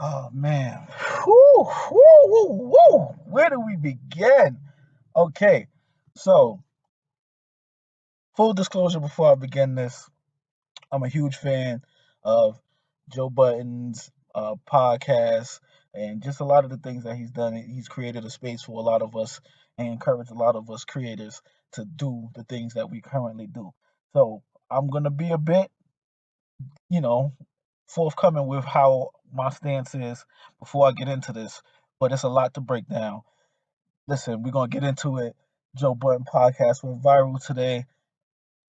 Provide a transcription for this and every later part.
Oh man. Woo, woo, woo, woo. Where do we begin? Okay, so full disclosure before I begin this, I'm a huge fan of Joe Budden's podcast and just a lot of the things that he's done. He's created a space for a lot of us and encouraged a lot of us creators to do the things that we currently do. So I'm gonna be a bit, you know, forthcoming with how my stance is before I get into this, but it's a lot to break down. Listen, we're gonna get into it. Joe Budden podcast went viral today.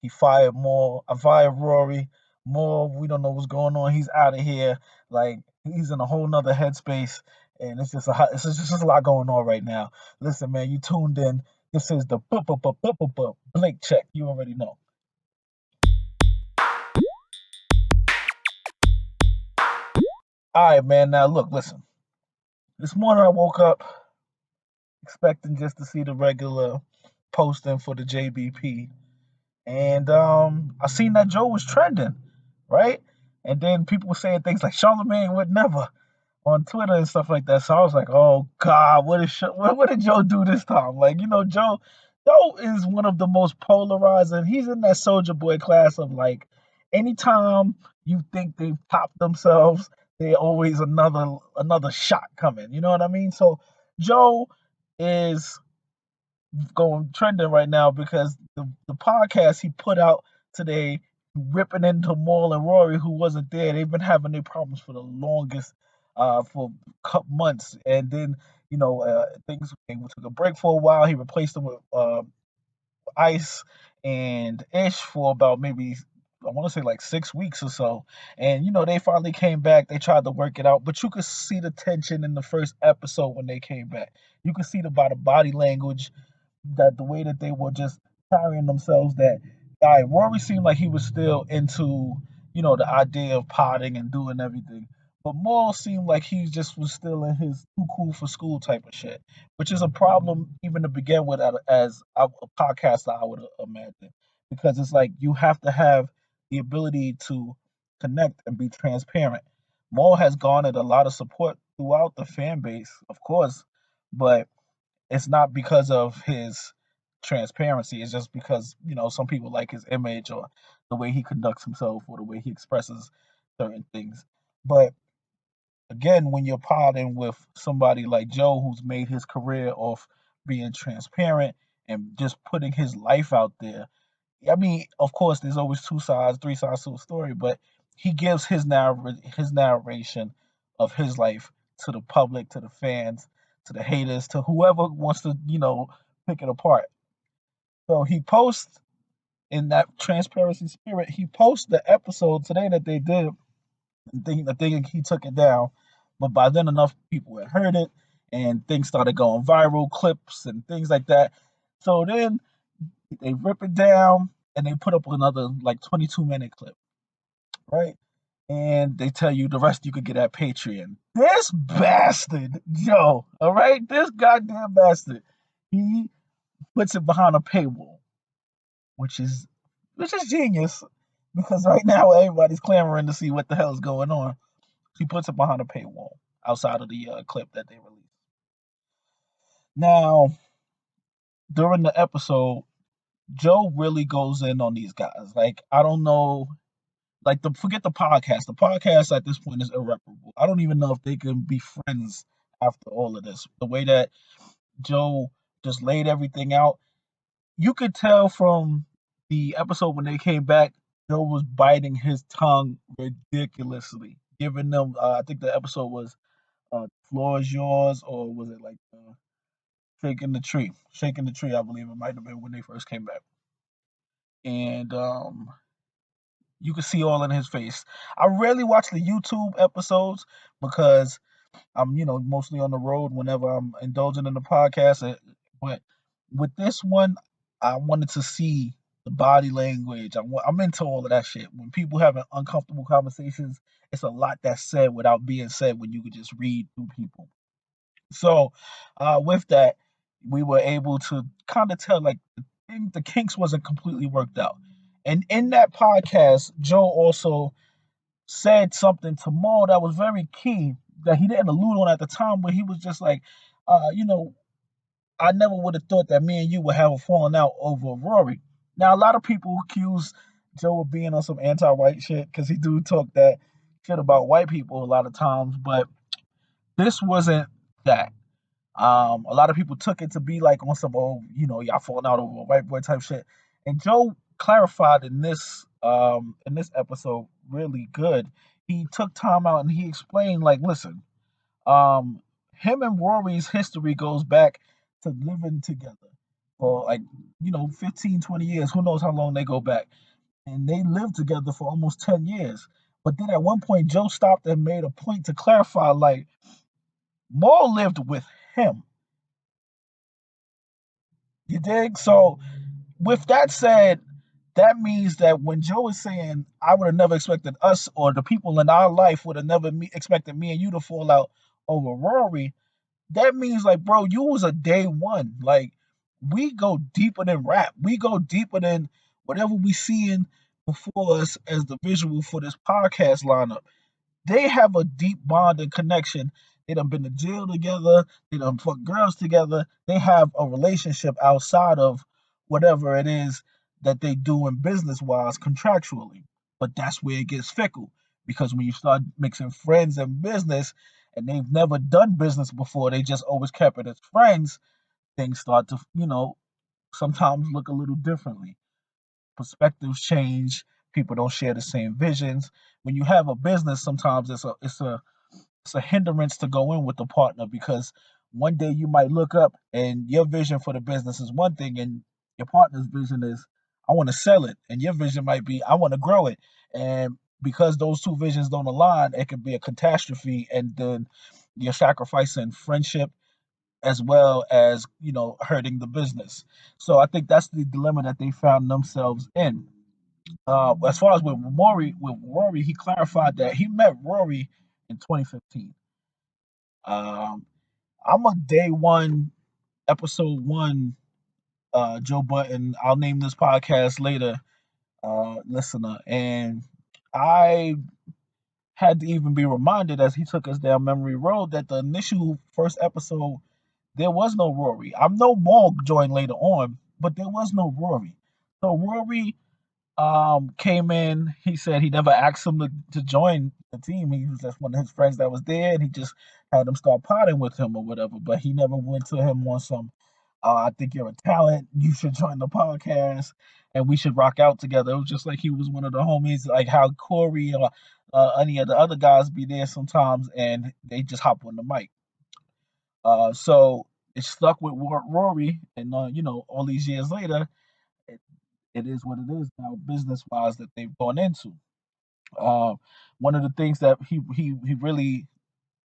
He fired more. I fired Rory. More, we don't know what's going on. He's out of here. Like he's in a whole nother headspace, and it's just a lot going on right now. Listen, man, you tuned in. This is the Blake check. You already know. All right, man. Now look, listen. This morning I woke up expecting just to see the regular posting for the JBP. And I seen that Joe was trending, right? And then people were saying things like Charlemagne would never on Twitter and stuff like that. So I was like, oh God, what did Joe do this time? Like, Joe is one of the most polarizing. He's in that Soldier Boy class of like, anytime you think they've popped themselves, they always another shot coming. You know what I mean? So Joe is going trending right now because the podcast he put out today, ripping into Maul and Rory, who wasn't there. They've been having their problems for the longest, for couple months, and then things they took a break for a while. He replaced them with Ice and Ish for about maybe I want to say like 6 weeks or so. And they finally came back. They tried to work it out, but you could see the tension in the first episode when they came back. You could see by the body language that the way that they were just carrying themselves, that guy Rory seemed like he was still into the idea of potting and doing everything, but Maul seemed like he just was still in his too cool for school type of shit, which is a problem even to begin with as a podcaster, I would imagine, because it's like you have to have the ability to connect and be transparent. Maul has garnered a lot of support throughout the fan base, of course, but it's not because of his transparency. It's just because, some people like his image or the way he conducts himself or the way he expresses certain things. But again, when you're potting with somebody like Joe, who's made his career off being transparent and just putting his life out there, I mean, of course, there's always two sides, three sides to a story, but he gives his narration of his life to the public, to the fans, to the haters, to whoever wants to, pick it apart. So he posts in that transparency spirit. He posts the episode today that they did, thinking he took it down, but by then enough people had heard it, and things started going viral, clips and things like that. So then they rip it down and they put up another like 22-minute clip, right? And they tell you the rest you could get at Patreon. This bastard, Joe, all right? This goddamn bastard, he puts it behind a paywall, which is genius because right now everybody's clamoring to see what the hell is going on. He puts it behind a paywall outside of the clip that they released. Now, during the episode, Joe really goes in on these guys. Like, I don't know, like forget the podcast. The podcast at this point is irreparable. I don't even know if they can be friends after all of this. The way that Joe just laid everything out, you could tell from the episode when they came back, Joe was biting his tongue ridiculously, giving them. I think the episode was "Floor is yours," or was it like "Shaking the Tree"? Shaking the Tree, I believe it might have been when they first came back, and you could see all in his face. I rarely watch the YouTube episodes because I'm, mostly on the road whenever I'm indulging in the podcast. But with this one, I wanted to see the body language. I'm into all of that shit. When people having uncomfortable conversations, it's a lot that's said without being said when you could just read through people. So, with that, we were able to kind of tell like the kinks wasn't completely worked out. And in that podcast, Joe also said something to Maul that was very key that he didn't allude on at the time, where he was just like, you know, I never would have thought that me and you would have a falling out over Rory. Now, a lot of people accuse Joe of being on some anti-white shit because he do talk that shit about white people a lot of times, but this wasn't that. A lot of people took it to be like on some old, y'all falling out over a white boy type shit. And Joe clarified in this episode really good. He took time out and he explained, like, listen, um, him and Rory's history goes back to living together for, like, 15, 20 years. Who knows how long they go back? And they lived together for almost 10 years. But then at one point, Joe stopped and made a point to clarify, like, Mo lived with him. You dig? So, with that said, that means that when Joe is saying, I would have never expected us or the people in our life would have never expected me and you to fall out over Rory, that means, like, bro, you was a day one. Like, we go deeper than rap. We go deeper than whatever we seeing before us as the visual for this podcast lineup. They have a deep bond and connection. They done been to jail together. They done fuck girls together. They have a relationship outside of whatever it is that they do in business wise contractually. But that's where it gets fickle, because when you start mixing friends and business, and they've never done business before, they just always kept it as friends, things start to, sometimes look a little differently. Perspectives change. People don't share the same visions. When you have a business, sometimes it's a hindrance to go in with the partner, because one day you might look up and your vision for the business is one thing, and your partner's vision is, I want to sell it, and your vision might be, I want to grow it. And because those two visions don't align, it can be a catastrophe, and then you're sacrificing friendship as well as, hurting the business. So I think that's the dilemma that they found themselves in. As far as with Rory, he clarified that he met Rory in 2015. Um, I'm a day one, episode one, Joe Budden. I'll name this podcast later, listener, and I had to even be reminded as he took us down memory road that the initial first episode there was no Rory. I know Maul joined later on, but there was no Rory. So Rory came in. He said he never asked him to join the team. He was just one of his friends that was there, and he just had him start potting with him or whatever. But he never went to him on some, I think you're a talent, you should join the podcast and we should rock out together. It was just like he was one of the homies, like how Corey or any of the other guys be there sometimes and they just hop on the mic. So it stuck with Rory, and all these years later, it, it is what it is now, business wise, that they've gone into. Uh, One of the things that he really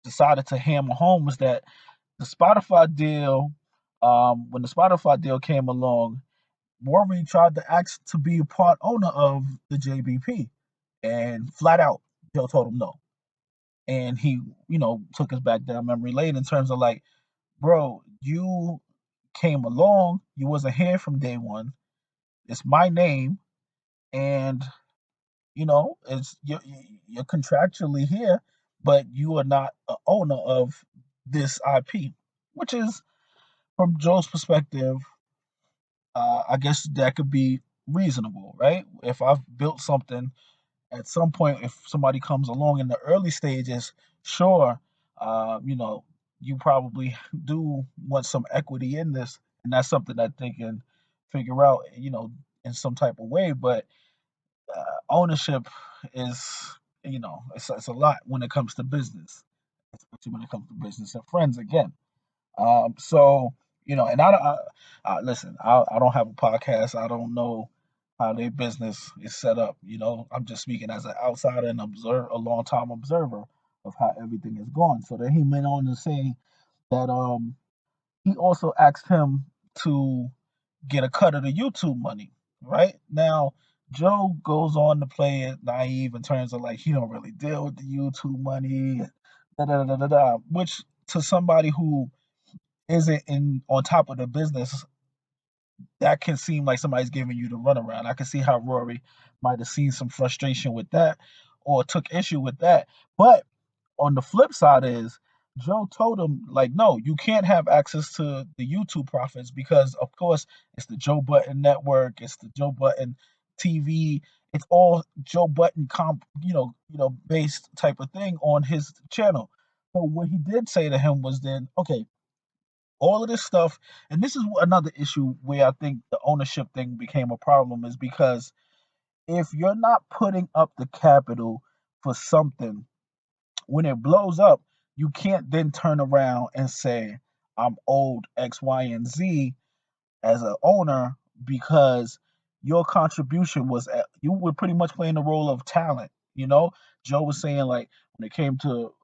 decided to hammer home was that the Spotify deal, when the Spotify deal came along, Rory tried to ask to be a part owner of the JBP, and flat out, Joe told him no. And he, took us back down memory lane in terms of, like, bro, you came along, you wasn't here from day one. It's my name, and it's you're contractually here, but you are not a owner of this IP, which is, from Joe's perspective, I guess that could be reasonable, right? If I've built something, at some point, if somebody comes along in the early stages, sure, you probably do want some equity in this, and that's something that they can figure out, in some type of way. But ownership is, it's a lot when it comes to business, especially when it comes to business and friends again. So, and listen, I don't have a podcast. I don't know how their business is set up. I'm just speaking as an outsider and a long time observer of how everything is going. So then he went on to say that he also asked him to get a cut of the YouTube money. Right now, Joe goes on to play it naive in terms of, like, he don't really deal with the YouTube money, da da da da da. Which, to somebody who isn't in on top of the business, that can seem like somebody's giving you the runaround. I can see how Rory might have seen some frustration with that or took issue with that. But on the flip side is Joe told him, like, no, you can't have access to the YouTube profits because, of course, it's the Joe Budden network, it's the Joe Budden TV, it's all Joe Budden based type of thing on his channel. So what he did say to him was then, okay, all of this stuff, and this is another issue where I think the ownership thing became a problem, is because if you're not putting up the capital for something, when it blows up, you can't then turn around and say, I'm owed X, Y, and Z as an owner because your contribution was, you were pretty much playing the role of talent. Joe was saying, like, when it came to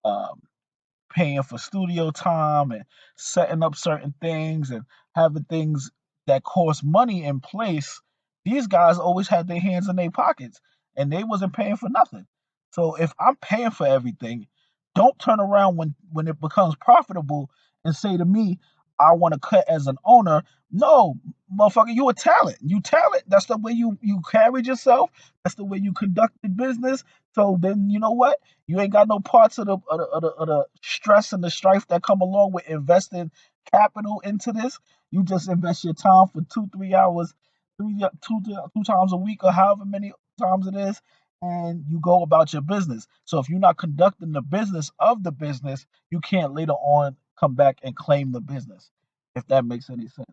paying for studio time and setting up certain things and having things that cost money in place, these guys always had their hands in their pockets and they wasn't paying for nothing. So if I'm paying for everything, don't turn around when it becomes profitable and say to me, I want to cut as an owner. No, motherfucker, you a talent. You talent. That's the way you carried yourself. That's the way you conducted business. So then you know what? You ain't got no parts of the stress and the strife that come along with investing capital into this. You just invest your time for 2 3 hours, two times a week or however many times it is, and you go about your business. So if you're not conducting the business of the business, you can't later on come back and claim the business. If that makes any sense.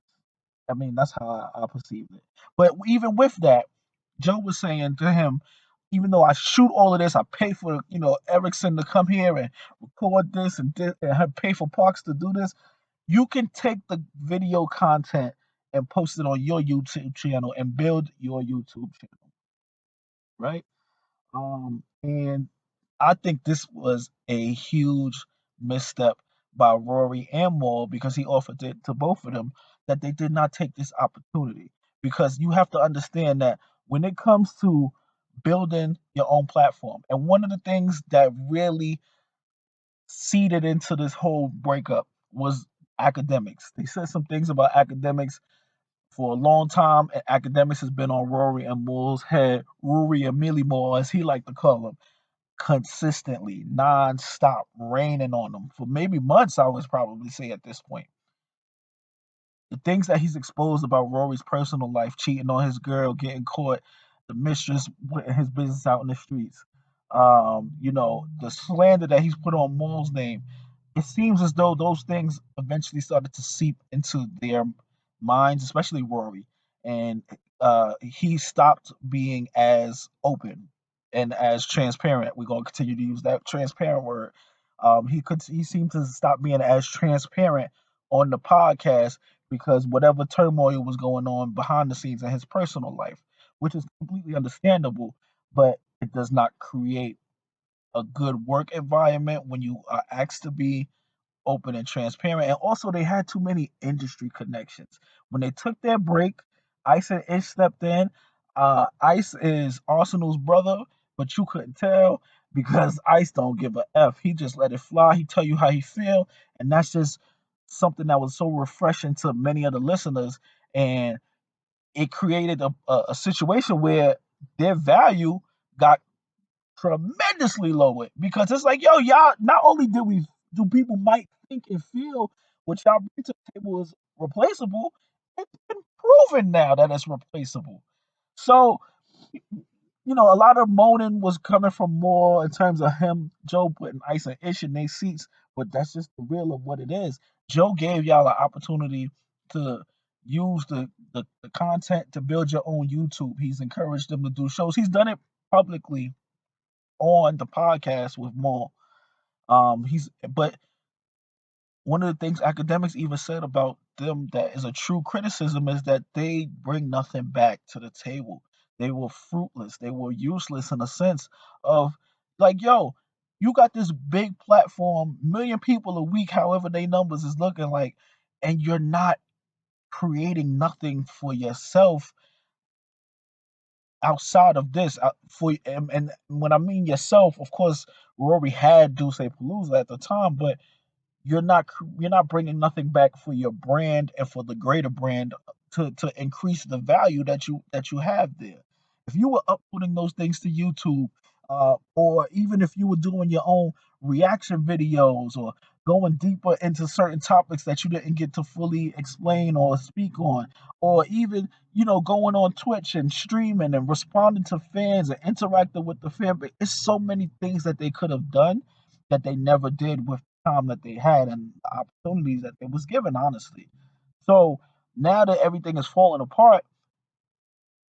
I mean, that's how I perceived it. But even with that, Joe was saying to him, even though I shoot all of this, I pay for Erickson to come here and record this and have pay for Parks to do this. You can take the video content and post it on your YouTube channel and build your YouTube channel, right? And I think this was a huge misstep by Rory and Maul because he offered it to both of them that they did not take this opportunity. Because you have to understand that when it comes to building your own platform, and one of the things that really seeded into this whole breakup was academics. They said some things about academics for a long time, and academics has been on Rory and Maul's head, Rory and Millie Moore, as he liked to call him, consistently, non-stop, raining on them for maybe months, I would probably say at this point. The things that he's exposed about Rory's personal life, cheating on his girl, getting caught, the mistress putting his business out in the streets, the slander that he's put on Maul's name. It seems as though those things eventually started to seep into their minds, especially Rory, and he stopped being as open and as transparent. We're gonna continue to use that transparent word. He seemed to stop being as transparent on the podcast because whatever turmoil was going on behind the scenes in his personal life, which is completely understandable, but it does not create a good work environment when you are asked to be open and transparent. And also, they had too many industry connections. When they took their break, Ice and Ish stepped in. Ice is Arsenal's brother, but you couldn't tell because Ice don't give a F. He just let it fly. He tell you how he feel, and that's just something that was so refreshing to many of the listeners. And it created a situation where their value got tremendously lowered because it's like, yo, y'all, not only do people might think and feel what y'all bring to the table is replaceable, it's been proven now that it's replaceable. So, a lot of moaning was coming from more in terms of him, Joe putting Ice and Ish in their seats, but that's just the real of what it is. Joe gave y'all an opportunity to use the content to build your own YouTube. He's encouraged them to do shows. He's done it publicly on the podcast with Maul. But one of the things academics even said about them that is a true criticism is that they bring nothing back to the table. They were fruitless. They were useless in a sense of like, yo, you got this big platform, million people a week, however they numbers is looking like, and you're not creating nothing for yourself outside of this. And when I mean yourself, of course, Rory had Duce Palooza at the time, but you're not bringing nothing back for your brand and for the greater brand to increase the value that you have there. If you were uploading those things to YouTube, or even if you were doing your own reaction videos or going deeper into certain topics that you didn't get to fully explain or speak on, or even, going on Twitch and streaming and responding to fans and interacting with the fan base. It's so many things that they could have done that they never did with the time that they had and the opportunities that they was given, honestly. So now that everything is falling apart,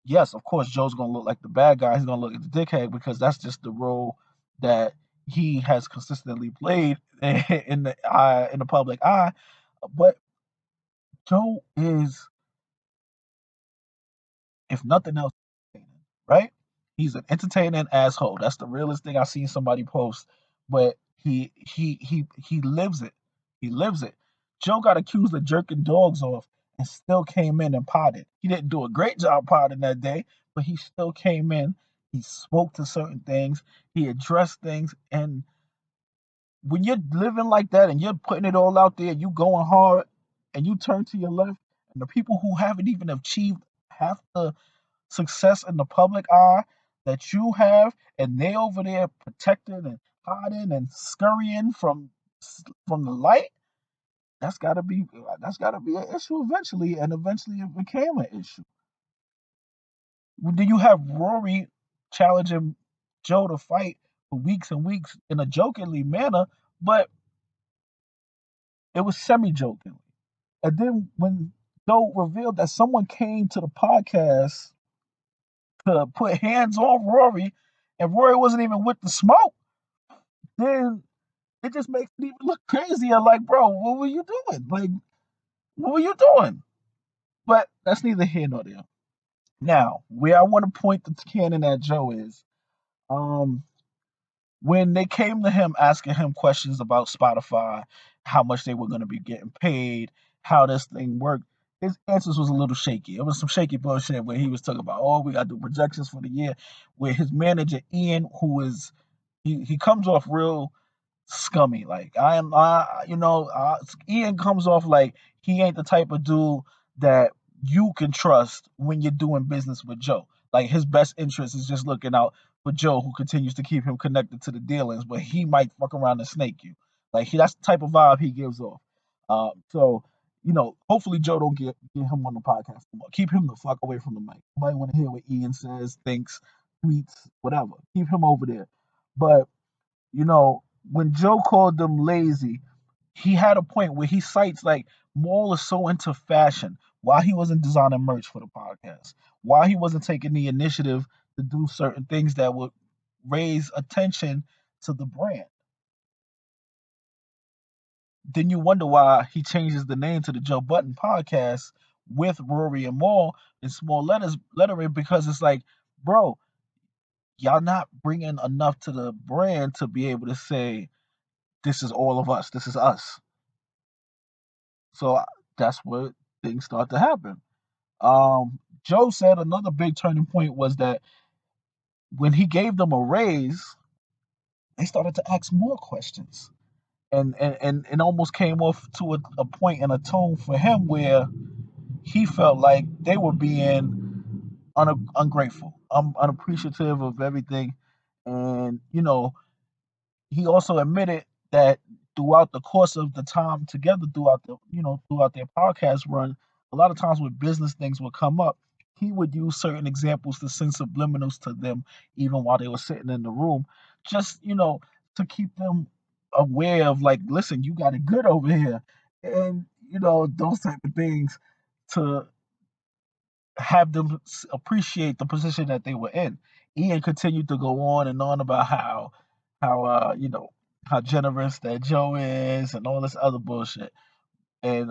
yes, of course, Joe's gonna look like the bad guy. He's gonna look like the dickhead because that's just the role that he has consistently played in the public eye. But Joe is, if nothing else, entertaining, right? He's an entertaining asshole. That's the realest thing I've seen somebody post. But he lives it. He lives it. Joe got accused of jerking dogs off and still came in and potted. He didn't do a great job potting that day, but he still came in. He spoke to certain things. He addressed things. And when you're living like that and you're putting it all out there, you going hard, and you turn to your left, and the people who haven't even achieved half the success in the public eye that you have, and they over there protecting and hiding and scurrying from the light. That's gotta be an issue eventually, and eventually it became an issue. Then you have Rory challenging Joe to fight for weeks and weeks in a jokingly manner, but it was semi-jokingly. And then when Joe revealed that someone came to the podcast to put hands on Rory, and Rory wasn't even with the smoke, then it just makes it even look crazier. Like, bro, what were you doing? Like, what were you doing? But that's neither here nor there. Now, where I want to point the cannon at Joe is, um, when they came to him asking him questions about Spotify, how much they were going to be getting paid, how this thing worked, his answers was a little shaky. It was some shaky bullshit where he was talking about, oh, we got to do projections for the year. Where his manager Ian, who is he comes off real scummy. Like Ian comes off like he ain't the type of dude that you can trust when you're doing business with Joe. Like his best interest is just looking out for Joe, who continues to keep him connected to the dealings, but he might fuck around and snake you. That's the type of vibe he gives off. So hopefully Joe don't get him on the podcast anymore. Keep him the fuck away from the mic. Nobody want to hear what Ian says, thinks, tweets, whatever. Keep him over there. But you know, when Joe called them lazy, he had a point where he cites like Maul is so into fashion. Why he wasn't designing merch for the podcast? Why he wasn't taking the initiative to do certain things that would raise attention to the brand? Then you wonder why he changes the name to the Joe Budden podcast with Rory and Maul in small lettering, because it's like, bro, y'all not bringing enough to the brand to be able to say this is all of us. This is us. So that's where things start to happen. Joe said another big turning point was that when he gave them a raise, they started to ask more questions. And it almost came off to a point and a tone for him where he felt like they were being ungrateful, unappreciative of everything. And, he also admitted that throughout the course of the time together, throughout their podcast run, a lot of times when business things would come up, he would use certain examples to send subliminals to them, even while they were sitting in the room, just to keep them aware of, like, listen, you got it good over here, and those type of things, to have them appreciate the position that they were in. Ian continued to go on and on about how how generous that Joe is and all this other bullshit. And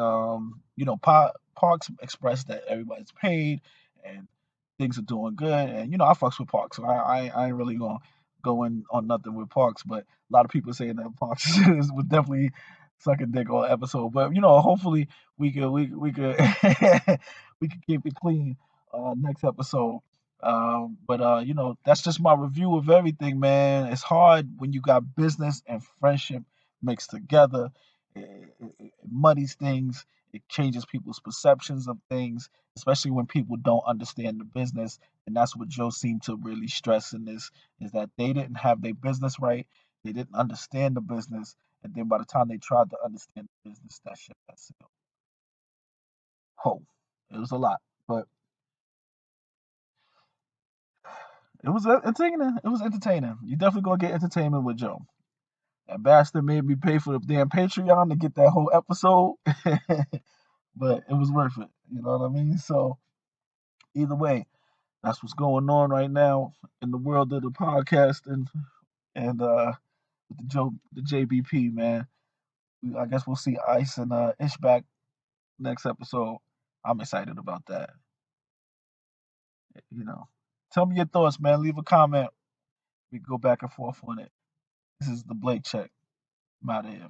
Parks expressed that everybody's paid and things are doing good. And I fucks with Parks, so I ain't really gonna go in on nothing with Parks. But a lot of people saying that Parks was definitely sucking dick all episode. But hopefully we could we could keep it clean next episode. But that's just my review of everything, man. It's hard when you got business and friendship mixed together. It muddies things. It changes people's perceptions of things, especially when people don't understand the business. And that's what Joe seemed to really stress in this, is that they didn't have their business right. They didn't understand the business, and then by the time they tried to understand the business, that shit got sealed. Oh, it was a lot, but it was entertaining. It was entertaining. You definitely gonna get entertainment with Joe. That bastard made me pay for the damn Patreon to get that whole episode, but it was worth it. You know what I mean? So either way, that's what's going on right now in the world of the podcast and with the JBP man. I guess we'll see Ice and Ish back next episode. I'm excited about that. You know, tell me your thoughts, man. Leave a comment. We can go back and forth on it. This is the Blake Check. I'm out of here.